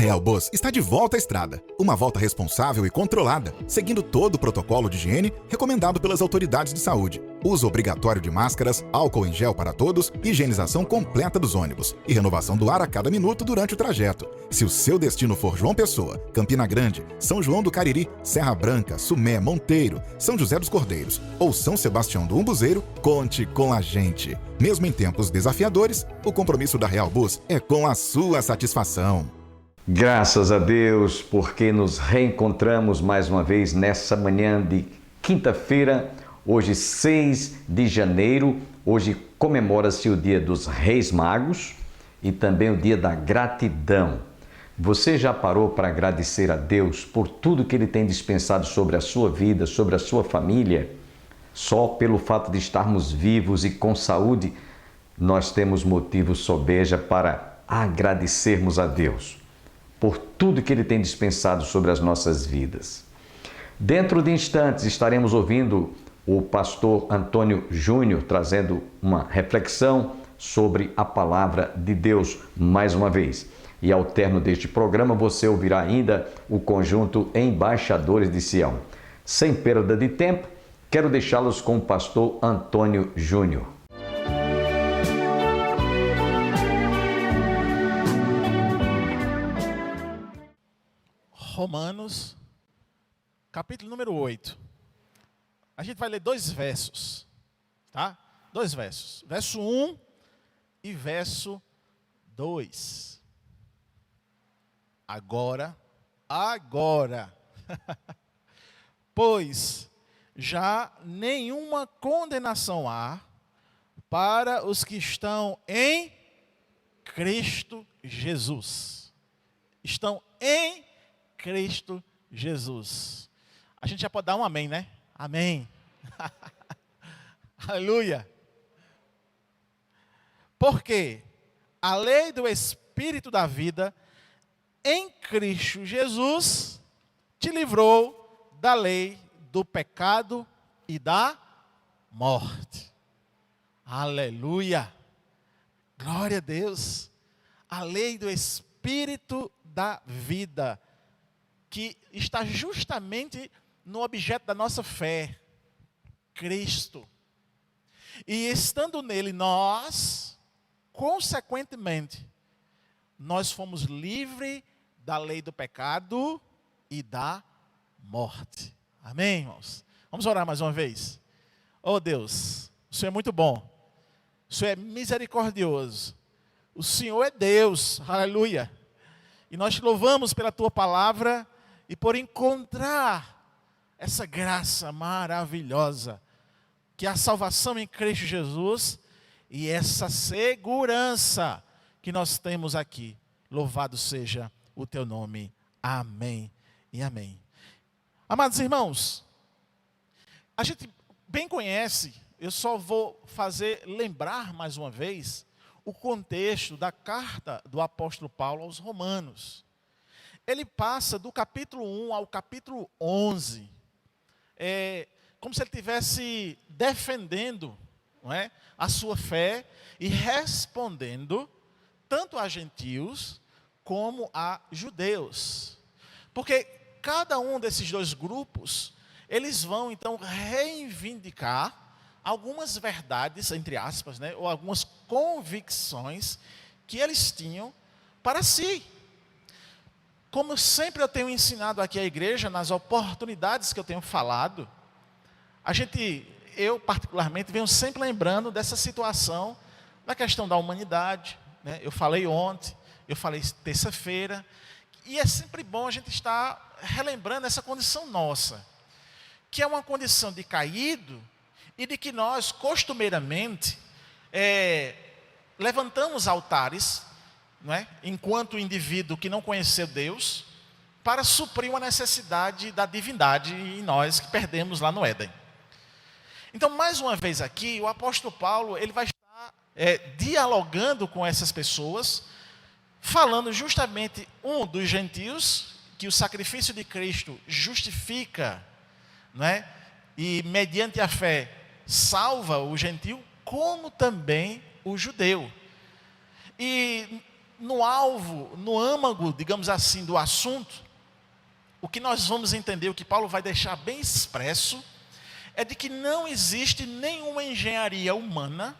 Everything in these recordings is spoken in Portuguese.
Real Bus está de volta à estrada. Uma volta responsável e controlada, seguindo todo o protocolo de higiene recomendado pelas autoridades de saúde. Uso obrigatório de máscaras, álcool em gel para todos, higienização completa dos ônibus e renovação do ar a cada minuto durante o trajeto. Se o seu destino for João Pessoa, Campina Grande, São João do Cariri, Serra Branca, Sumé, Monteiro, São José dos Cordeiros ou São Sebastião do Umbuzeiro, conte com a gente. Mesmo em tempos desafiadores, o compromisso da Real Bus é com a sua satisfação. Graças a Deus, porque nos reencontramos mais uma vez nessa manhã de quinta-feira, hoje 6 de janeiro. Hoje comemora-se o Dia dos Reis Magos e também o Dia da Gratidão. Você já parou para agradecer a Deus por tudo que Ele tem dispensado sobre a sua vida, sobre a sua família? Só pelo fato de estarmos vivos e com saúde, nós temos motivo sobeja para agradecermos a Deus por tudo que Ele tem dispensado sobre as nossas vidas. Dentro de instantes estaremos ouvindo o pastor Antônio Júnior trazendo uma reflexão sobre a palavra de Deus mais uma vez. E ao término deste programa você ouvirá ainda o conjunto Embaixadores de Sião. Sem perda de tempo, quero deixá-los com o pastor Antônio Júnior. Romanos, capítulo número 8. A gente vai ler 2 versos, tá? 2 versos. Verso 1 e verso 2. Agora, pois já nenhuma condenação há para os que estão em Cristo Jesus. Estão em Cristo Jesus. A gente já pode dar um amém, né? Amém. Aleluia. Porque a lei do Espírito da vida em Cristo Jesus te livrou da lei do pecado e da morte. Aleluia. Glória a Deus. A lei do Espírito da vida, que está justamente no objeto da nossa fé, Cristo. E estando nele nós, consequentemente, nós fomos livres da lei do pecado e da morte. Amém, irmãos? Vamos orar mais uma vez. Oh Deus, o Senhor é muito bom. O Senhor é misericordioso. O Senhor é Deus. Aleluia. E nós te louvamos pela tua palavra e por encontrar essa graça maravilhosa, que é a salvação em Cristo Jesus e essa segurança que nós temos aqui. Louvado seja o teu nome. Amém e amém. Amados irmãos, a gente bem conhece, eu só vou fazer lembrar mais uma vez o contexto da carta do apóstolo Paulo aos Romanos. Ele passa do capítulo 1 ao capítulo 11, como se ele estivesse defendendo, não é, a sua fé e respondendo tanto a gentios como a judeus. Porque cada um desses 2 grupos, eles vão então reivindicar algumas verdades, entre aspas, né, ou algumas convicções que eles tinham para si. Como sempre eu tenho ensinado aqui à igreja, nas oportunidades que eu tenho falado, eu particularmente venho sempre lembrando dessa situação, da questão da humanidade, né? Eu falei ontem, eu falei terça-feira, e é sempre bom a gente estar relembrando essa condição nossa, que é uma condição de caído, e de que nós, costumeiramente, levantamos altares, não é? Enquanto indivíduo que não conheceu Deus, para suprir uma necessidade da divindade em nós que perdemos lá no Éden. Então, mais uma vez aqui, o apóstolo Paulo ele vai estar dialogando com essas pessoas, falando justamente, dos gentios, que o sacrifício de Cristo justifica, não é? E mediante a fé salva o gentio, como também o judeu. E no alvo, no âmago, digamos assim, do assunto, o que nós vamos entender, o que Paulo vai deixar bem expresso, é de que não existe nenhuma engenharia humana,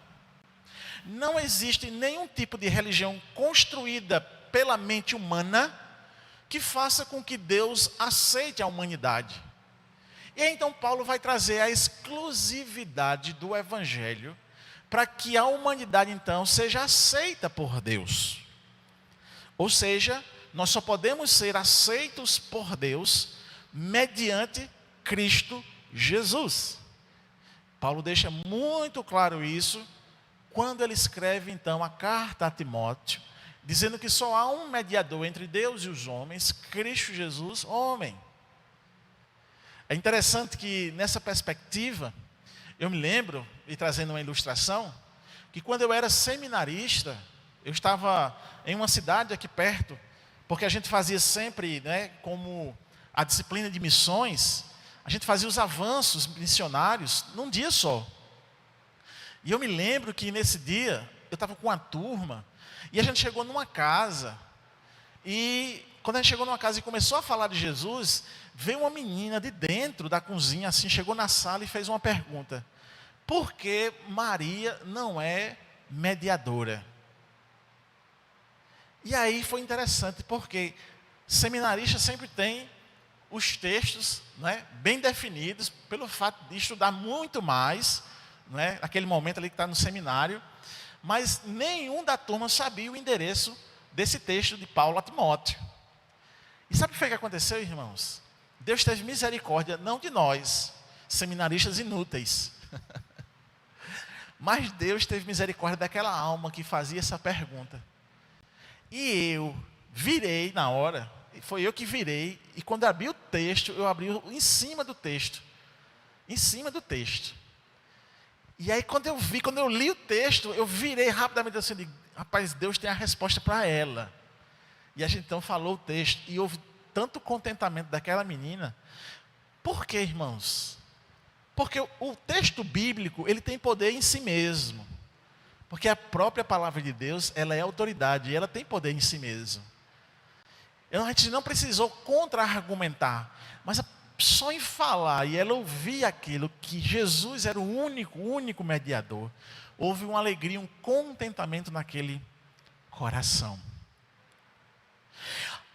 não existe nenhum tipo de religião construída pela mente humana que faça com que Deus aceite a humanidade. E aí, então Paulo vai trazer a exclusividade do Evangelho para que a humanidade então seja aceita por Deus. Ou seja, nós só podemos ser aceitos por Deus mediante Cristo Jesus. Paulo deixa muito claro isso quando ele escreve então a carta a Timóteo, dizendo que só há um mediador entre Deus e os homens, Cristo Jesus, homem. É interessante que nessa perspectiva, eu me lembro, e trazendo uma ilustração, que quando eu era seminarista, eu estava em uma cidade aqui perto, porque a gente fazia sempre, como a disciplina de missões, a gente fazia os avanços missionários num dia só. E eu me lembro que nesse dia, eu estava com uma turma, e a gente chegou numa casa, e quando a gente chegou numa casa e começou a falar de Jesus, veio uma menina de dentro da cozinha, assim, chegou na sala e fez uma pergunta: por que Maria não é mediadora? E aí foi interessante, porque seminarista sempre tem os textos, bem definidos, pelo fato de estudar muito mais, naquele momento ali que está no seminário, mas nenhum da turma sabia o endereço desse texto de Paulo a Timóteo. E sabe o que foi que aconteceu, irmãos? Deus teve misericórdia, não de nós, seminaristas inúteis, mas Deus teve misericórdia daquela alma que fazia essa pergunta. E eu virei na hora, foi eu que virei, e quando abri o texto, eu abri em cima do texto. Em cima do texto. E aí quando eu li o texto, eu virei rapidamente assim, digo, rapaz, Deus tem a resposta para ela. E a gente então falou o texto, e houve tanto contentamento daquela menina. Por quê, irmãos? Porque o texto bíblico, ele tem poder em si mesmo. Porque a própria palavra de Deus, ela é autoridade, e ela tem poder em si mesmo. A gente não precisou contra-argumentar, mas só em falar, e ela ouvir aquilo, que Jesus era o único mediador, houve uma alegria, um contentamento naquele coração.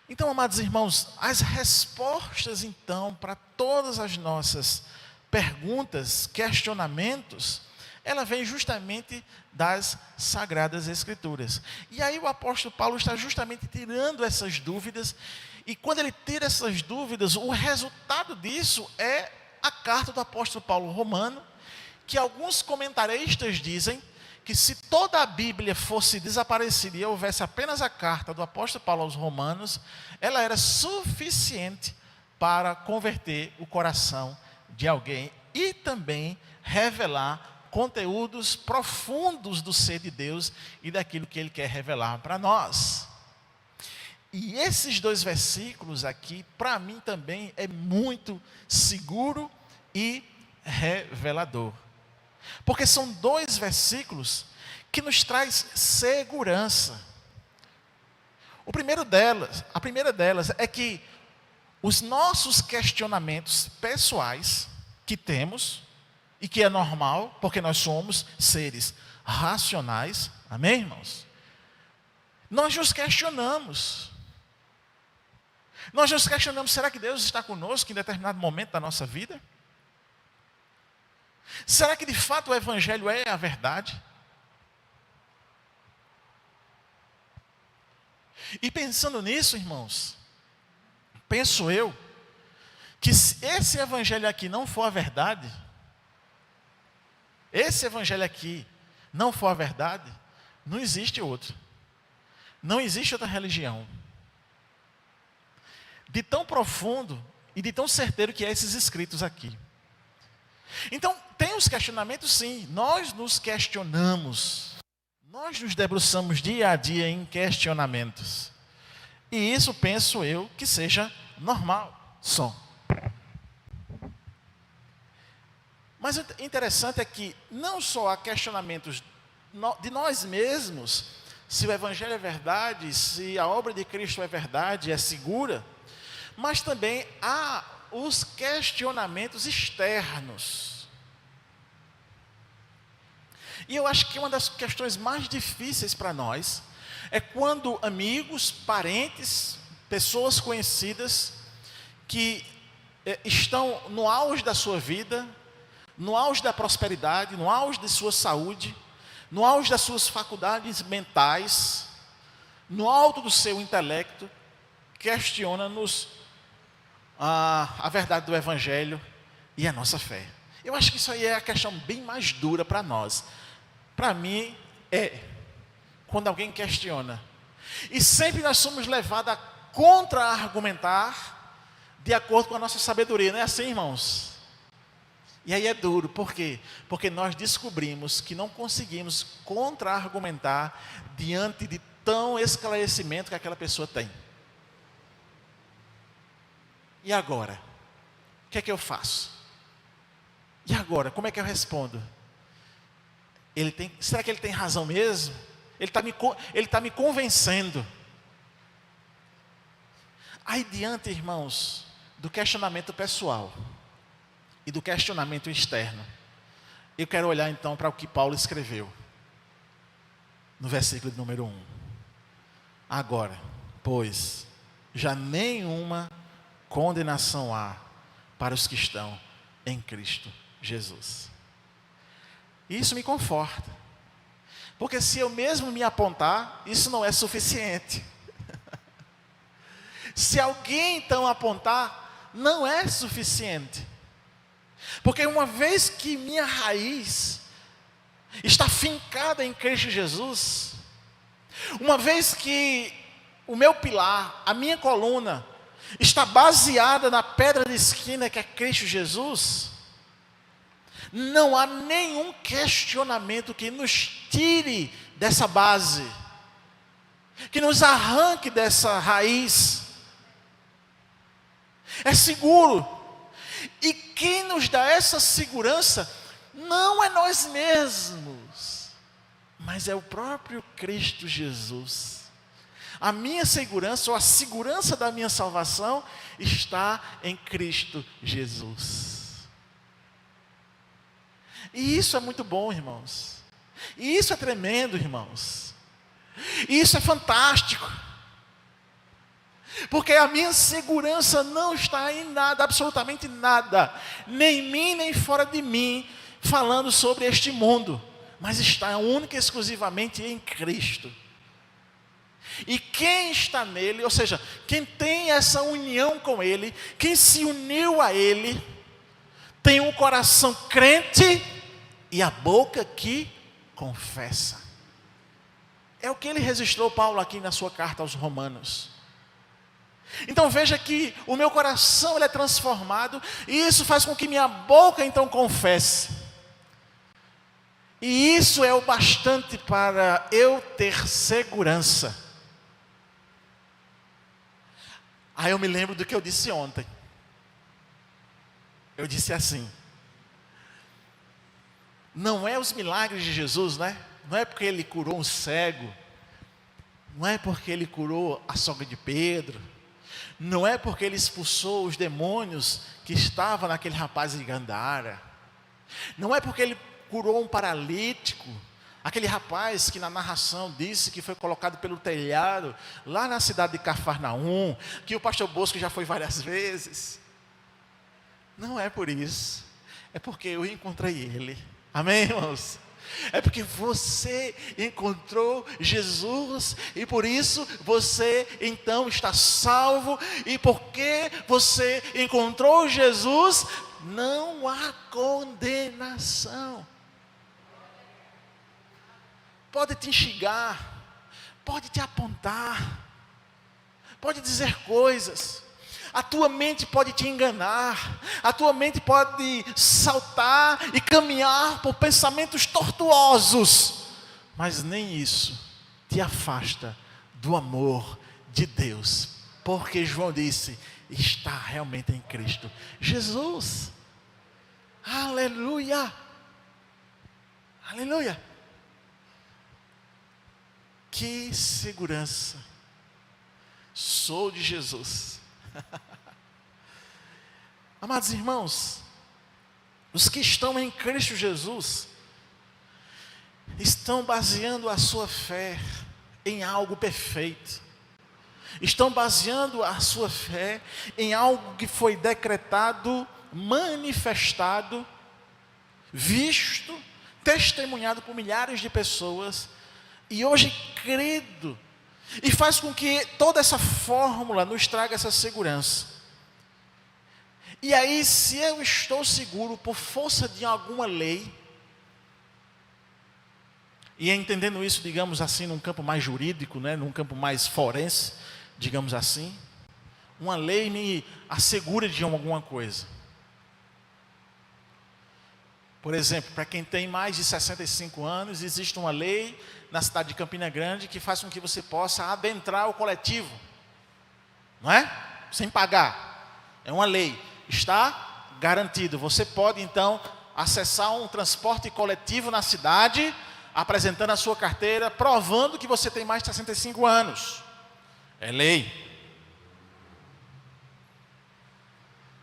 Então, amados irmãos, as respostas então para todas as nossas perguntas, questionamentos, ela vem justamente das Sagradas Escrituras. E aí o apóstolo Paulo está justamente tirando essas dúvidas, e quando ele tira essas dúvidas, o resultado disso é a carta do apóstolo Paulo Romano, que alguns comentaristas dizem que se toda a Bíblia fosse desaparecida e houvesse apenas a carta do apóstolo Paulo aos Romanos, ela era suficiente para converter o coração de alguém e também revelar conteúdos profundos do ser de Deus e daquilo que Ele quer revelar para nós. E esses dois versículos aqui, para mim também, é muito seguro e revelador. Porque são dois versículos que nos traz segurança. A primeira delas é que os nossos questionamentos pessoais que temos, e que é normal, porque nós somos seres racionais, amém, irmãos? Nós nos questionamos. Será que Deus está conosco em determinado momento da nossa vida? Será que de fato o Evangelho é a verdade? E pensando nisso, irmãos, penso eu, que se esse Evangelho aqui não for a verdade, não existe outro. Não existe outra religião. De tão profundo e de tão certeiro que é esses escritos aqui. Então, tem os questionamentos sim, nós nos questionamos. Nós nos debruçamos dia a dia em questionamentos. E isso penso eu que seja normal, só. Mas o interessante é que não só há questionamentos de nós mesmos, se o Evangelho é verdade, se a obra de Cristo é verdade, é segura, mas também há os questionamentos externos. E eu acho que uma das questões mais difíceis para nós é quando amigos, parentes, pessoas conhecidas que estão no auge da sua vida, no auge da prosperidade, no auge de sua saúde, no auge das suas faculdades mentais, no alto do seu intelecto, questiona-nos a verdade do Evangelho e a nossa fé. Eu acho que isso aí é a questão bem mais dura para nós. Para mim, é quando alguém questiona. E sempre nós somos levados a contra-argumentar de acordo com a nossa sabedoria. Não é assim, irmãos? E aí é duro. Por quê? Porque nós descobrimos que não conseguimos contra-argumentar diante de tão esclarecimento que aquela pessoa tem. E agora? O que é que eu faço? E agora? Como é que eu respondo? Será que ele tem razão mesmo? Ele está me convencendo. Aí diante, irmãos, do questionamento pessoal e do questionamento externo, eu quero olhar então para o que Paulo escreveu no versículo de número 1. Agora, pois, já nenhuma condenação há para os que estão em Cristo Jesus. Isso me conforta, porque se eu mesmo me apontar, isso não é suficiente. Se alguém então apontar, não é suficiente. Porque uma vez que minha raiz está fincada em Cristo Jesus, uma vez que o meu pilar, a minha coluna, está baseada na pedra de esquina que é Cristo Jesus, não há nenhum questionamento que nos tire dessa base, que nos arranque dessa raiz. É seguro. E quem nos dá essa segurança não é nós mesmos, mas é o próprio Cristo Jesus. A minha segurança, ou a segurança da minha salvação, está em Cristo Jesus. E isso é muito bom, irmãos. E isso é tremendo, irmãos. E isso é fantástico. Porque a minha segurança não está em nada, absolutamente nada, nem em mim, nem fora de mim, falando sobre este mundo, mas está única e exclusivamente em Cristo. E quem está nele, ou seja, quem tem essa união com ele, quem se uniu a ele, tem um coração crente e a boca que confessa. É o que ele registrou, Paulo, aqui na sua carta aos Romanos. Então veja que o meu coração ele é transformado, e isso faz com que minha boca então confesse. E isso é o bastante para eu ter segurança. Aí eu me lembro do que eu disse ontem. Eu disse assim: não é os milagres de Jesus, né? Não é porque ele curou um cego, não é porque ele curou a sogra de Pedro, não é porque ele expulsou os demônios que estavam naquele rapaz de Gandara, não é porque ele curou um paralítico, aquele rapaz que na narração disse que foi colocado pelo telhado lá na cidade de Cafarnaum, que o pastor Bosco já foi várias vezes. Não é por isso, é porque eu encontrei ele. Amém, irmãos? É porque você encontrou Jesus e por isso você então está salvo, e porque você encontrou Jesus, não há condenação. Pode te instigar, pode te apontar, pode dizer coisas. A tua mente pode te enganar, a tua mente pode saltar e caminhar por pensamentos tortuosos, mas nem isso te afasta do amor de Deus, porque João disse, está realmente em Cristo Jesus. Aleluia, aleluia. Que segurança! Sou de Jesus. Amados irmãos, os que estão em Cristo Jesus estão baseando a sua fé em algo perfeito. Estão baseando a sua fé em algo que foi decretado, manifestado, visto, testemunhado por milhares de pessoas, e hoje crido, e faz com que toda essa fórmula nos traga essa segurança. E aí, se eu estou seguro por força de alguma lei, e entendendo isso, digamos assim, num campo mais jurídico, né, num campo mais forense, digamos assim, uma lei me assegura de alguma coisa. Por exemplo, para quem tem mais de 65 anos, existe uma lei na cidade de Campina Grande que faz com que você possa adentrar o coletivo, não é? Sem pagar. É uma lei, está garantido. Você pode então acessar um transporte coletivo na cidade, apresentando a sua carteira, provando que você tem mais de 65 anos. É lei.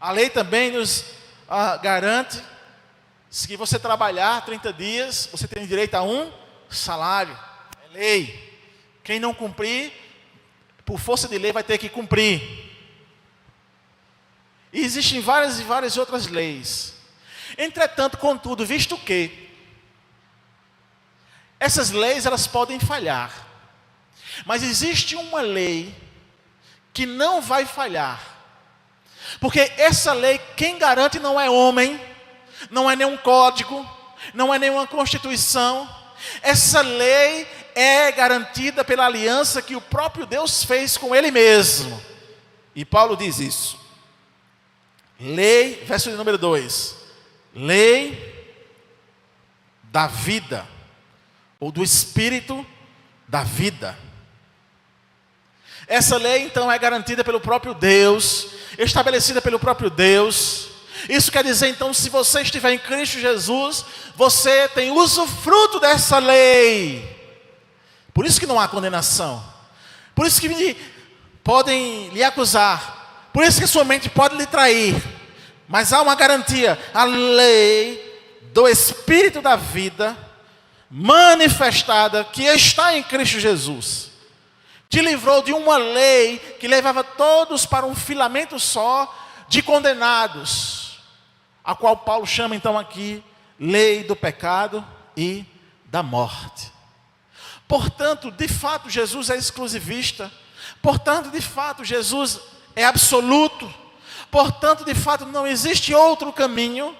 A lei também nos garante, se você trabalhar 30 dias, você tem direito a um salário. É lei. Quem não cumprir, por força de lei, vai ter que cumprir. E existem várias e várias outras leis. Entretanto, contudo, visto que essas leis, elas podem falhar, mas existe uma lei que não vai falhar, porque essa lei, quem garante não é homem, não é nenhum código, não é nenhuma constituição. Essa lei é garantida pela aliança que o próprio Deus fez com Ele mesmo. E Paulo diz isso. Lei, verso de número 2. Lei da vida, ou do Espírito da vida. Essa lei então é garantida pelo próprio Deus, estabelecida pelo próprio Deus. Isso quer dizer então, se você estiver em Cristo Jesus, você tem usufruto dessa lei. Por isso que não há condenação. Por isso que podem lhe acusar. Por isso que sua mente pode lhe trair. Mas há uma garantia, a lei do Espírito da vida, manifestada, que está em Cristo Jesus, te livrou de uma lei que levava todos para um filamento só de condenados, a qual Paulo chama então aqui lei do pecado e da morte. Portanto, de fato, Jesus é exclusivista. Portanto, de fato, Jesus é absoluto. Portanto, de fato, não existe outro caminho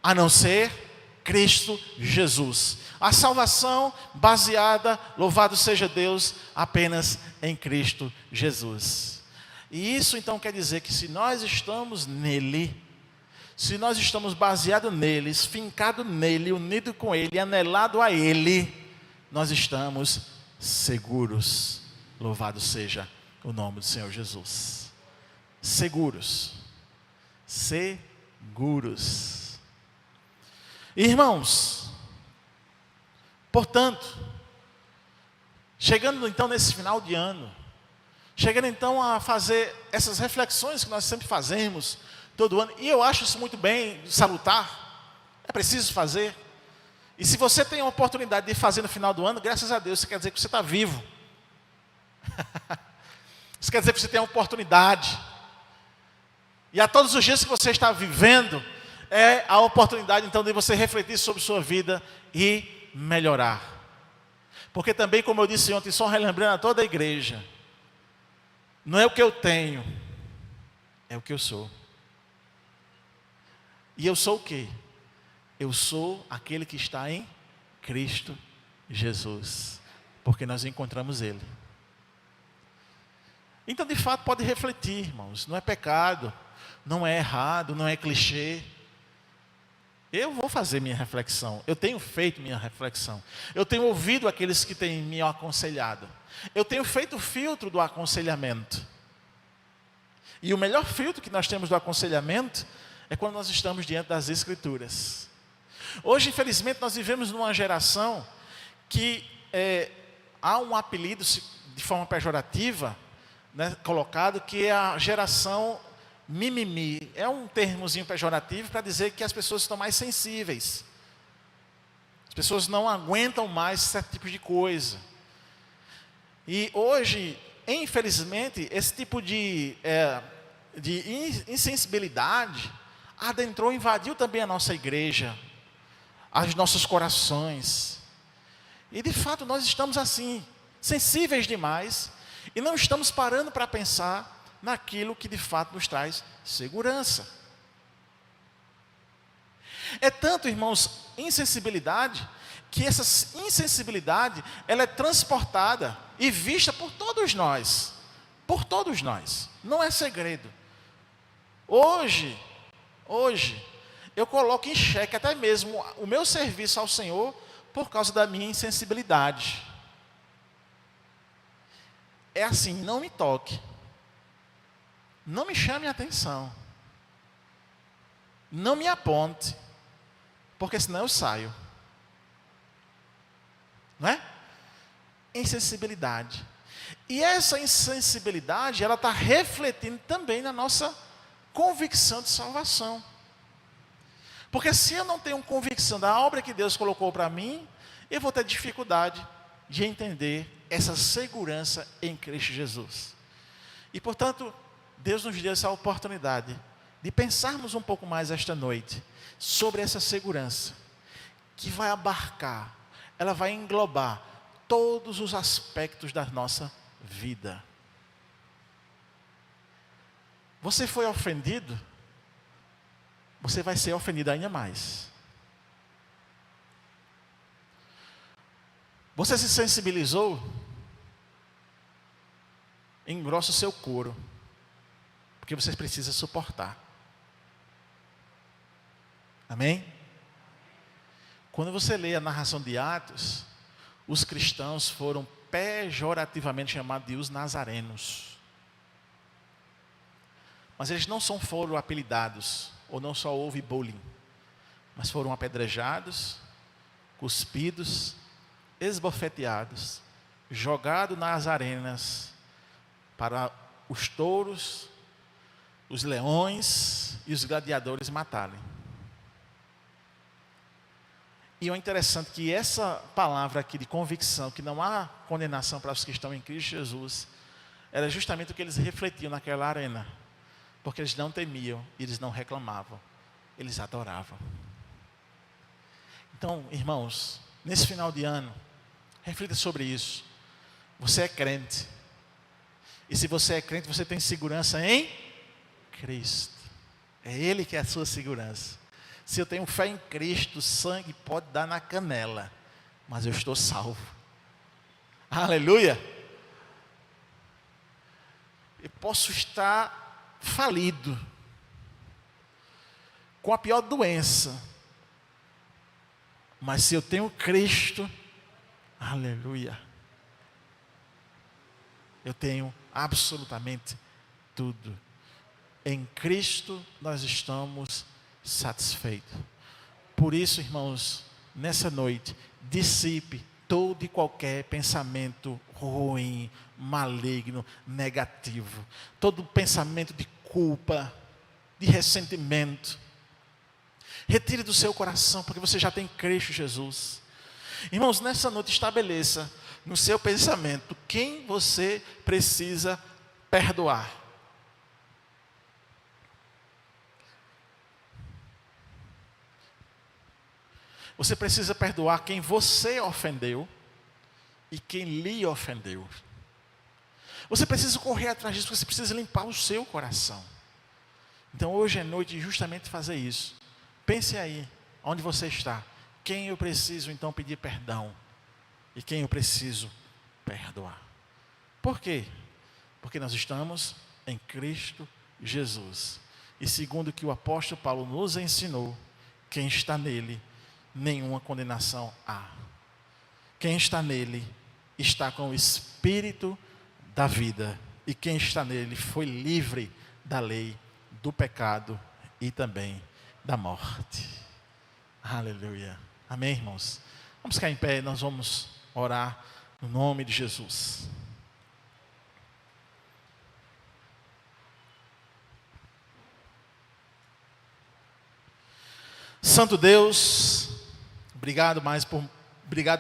a não ser Cristo Jesus. A salvação baseada, louvado seja Deus, apenas em Cristo Jesus. E isso então quer dizer que se nós estamos nele, se nós estamos baseados nele, fincados nele, unidos com ele, anelado a ele, nós estamos seguros. Louvado seja o nome do Senhor Jesus. Seguros. Seguros. Irmãos, portanto, chegando então nesse final de ano, chegando então a fazer essas reflexões que nós sempre fazemos todo ano, e eu acho isso muito bem, salutar, é preciso fazer. E se você tem a oportunidade de fazer no final do ano, graças a Deus, isso quer dizer que você está vivo. Isso quer dizer que você tem a oportunidade. E a todos os dias que você está vivendo, é a oportunidade então de você refletir sobre sua vida e melhorar. Porque também, como eu disse ontem, só relembrando a toda a igreja, não é o que eu tenho, é o que eu sou. E eu sou o quê? Eu sou aquele que está em Cristo Jesus, porque nós encontramos Ele. Então, de fato, pode refletir, irmãos, não é pecado, não é errado, não é clichê. Eu vou fazer minha reflexão, eu tenho feito minha reflexão, eu tenho ouvido aqueles que têm me aconselhado, eu tenho feito o filtro do aconselhamento. E o melhor filtro que nós temos do aconselhamento é quando nós estamos diante das Escrituras. Hoje, infelizmente, nós vivemos numa geração que há um apelido de forma pejorativa, né, colocado, que é a geração mimimi. É um termozinho pejorativo para dizer que as pessoas estão mais sensíveis. As pessoas não aguentam mais certo tipo de coisa. E hoje, infelizmente, esse tipo de insensibilidade adentrou, invadiu também a nossa igreja, os nossos corações. E de fato nós estamos assim, sensíveis demais, e não estamos parando para pensar naquilo que de fato nos traz segurança. É tanto, irmãos, insensibilidade, que essa insensibilidade, ela é transportada e vista por todos nós. Por todos nós. Não é segredo. Hoje, eu coloco em xeque até mesmo o meu serviço ao Senhor por causa da minha insensibilidade. É assim, não me toque. Não me chame a atenção. Não me aponte. Porque senão eu saio. Não é? Insensibilidade. E essa insensibilidade, ela está refletindo também na nossa convicção de salvação. Porque se eu não tenho convicção da obra que Deus colocou para mim, eu vou ter dificuldade de entender essa segurança em Cristo Jesus. E portanto, Deus nos deu essa oportunidade de pensarmos um pouco mais esta noite sobre essa segurança, que vai abarcar, ela vai englobar todos os aspectos da nossa vida. Você foi ofendido? Você vai ser ofendido ainda mais. Você se sensibilizou? Engrossa o seu couro, porque você precisa suportar. Amém? Quando você lê a narração de Atos, os cristãos foram pejorativamente chamados de os nazarenos. Mas eles não foram apelidados, ou não só houve bullying, mas foram apedrejados, cuspidos, esbofeteados, jogados nas arenas para os touros, os leões e os gladiadores matarem. E o interessante é que essa palavra aqui de convicção, que não há condenação para os que estão em Cristo Jesus, era justamente o que eles refletiam naquela arena. Porque eles não temiam, eles não reclamavam, eles adoravam. Então, irmãos, nesse final de ano, reflita sobre isso. Você é crente. E se você é crente, você tem segurança em Cristo. É Ele que é a sua segurança. Se eu tenho fé em Cristo, o sangue pode dar na canela, mas eu estou salvo. Aleluia! Eu posso estar falido, com a pior doença, mas se eu tenho Cristo, aleluia, eu tenho absolutamente tudo. Em Cristo nós estamos satisfeitos. Por isso, irmãos, nessa noite, dissipe todo e qualquer pensamento ruim, maligno, negativo. Todo pensamento de culpa, de ressentimento. Retire do seu coração, porque você já tem Cristo Jesus. Irmãos, nessa noite estabeleça no seu pensamento quem você precisa perdoar. Você precisa perdoar quem você ofendeu e quem lhe ofendeu. Você precisa correr atrás disso, porque você precisa limpar o seu coração. Então hoje é noite de justamente fazer isso. Pense aí, onde você está. Quem eu preciso então pedir perdão? E quem eu preciso perdoar? Por quê? Porque nós estamos em Cristo Jesus. E segundo o que o apóstolo Paulo nos ensinou, quem está nele, nenhuma condenação há. Quem está nele, está com o Espírito da vida. E quem está nele foi livre da lei, do pecado e também da morte. Aleluia. Amém, irmãos? Vamos ficar em pé, nós vamos orar No nome de Jesus. Santo Deus, obrigado,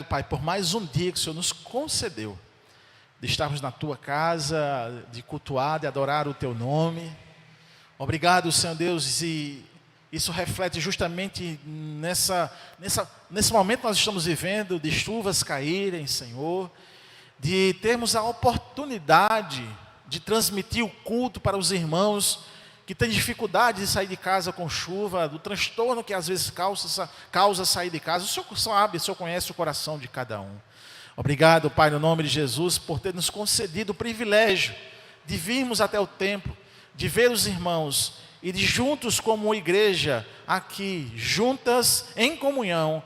Pai, por mais um dia que o Senhor nos concedeu, de estarmos na Tua casa, de cultuar, de adorar o Teu nome. Obrigado, Senhor Deus, e isso reflete justamente nesse momento que nós estamos vivendo, de chuvas caírem, Senhor, de termos a oportunidade de transmitir o culto para os irmãos que têm dificuldade de sair de casa com chuva, do transtorno que às vezes causa sair de casa. O Senhor sabe, o Senhor conhece o coração de cada um. Obrigado, Pai, no nome de Jesus, por ter nos concedido o privilégio de virmos até o templo, de ver os irmãos e de juntos como igreja, aqui, juntas, em comunhão,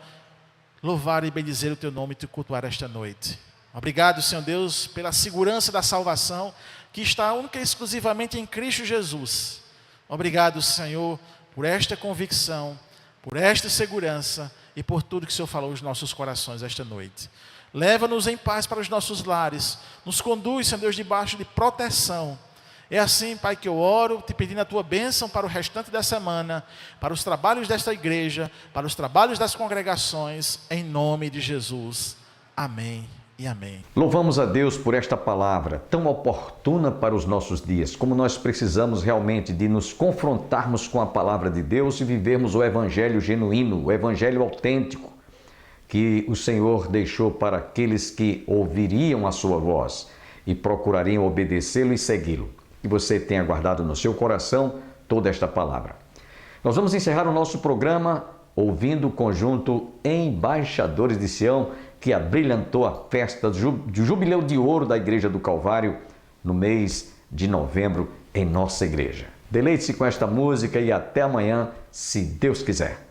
louvar e bendizer o Teu nome e Te cultuar esta noite. Obrigado, Senhor Deus, pela segurança da salvação que está única e exclusivamente em Cristo Jesus. Obrigado, Senhor, por esta convicção, por esta segurança e por tudo que o Senhor falou aos nossos corações esta noite. Leva-nos em paz para os nossos lares, nos conduz, Senhor Deus, debaixo de proteção. É assim, Pai, que eu oro, te pedindo a Tua bênção para o restante da semana, para os trabalhos desta igreja, para os trabalhos das congregações, em nome de Jesus. Amém e amém. Louvamos a Deus por esta palavra tão oportuna para os nossos dias, como nós precisamos realmente de nos confrontarmos com a palavra de Deus e vivermos o evangelho genuíno, o evangelho autêntico, que o Senhor deixou para aqueles que ouviriam a sua voz e procurariam obedecê-lo e segui-lo. Que você tenha guardado no seu coração toda esta palavra. Nós vamos encerrar o nosso programa ouvindo o conjunto Embaixadores de Sião, que abrilhantou a festa do Jubileu de Ouro da Igreja do Calvário no mês de novembro em nossa igreja. Deleite-se com esta música e até amanhã, se Deus quiser.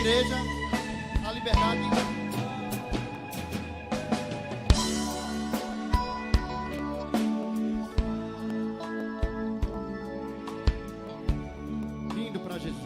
igreja, a liberdade. Lindo para Jesus.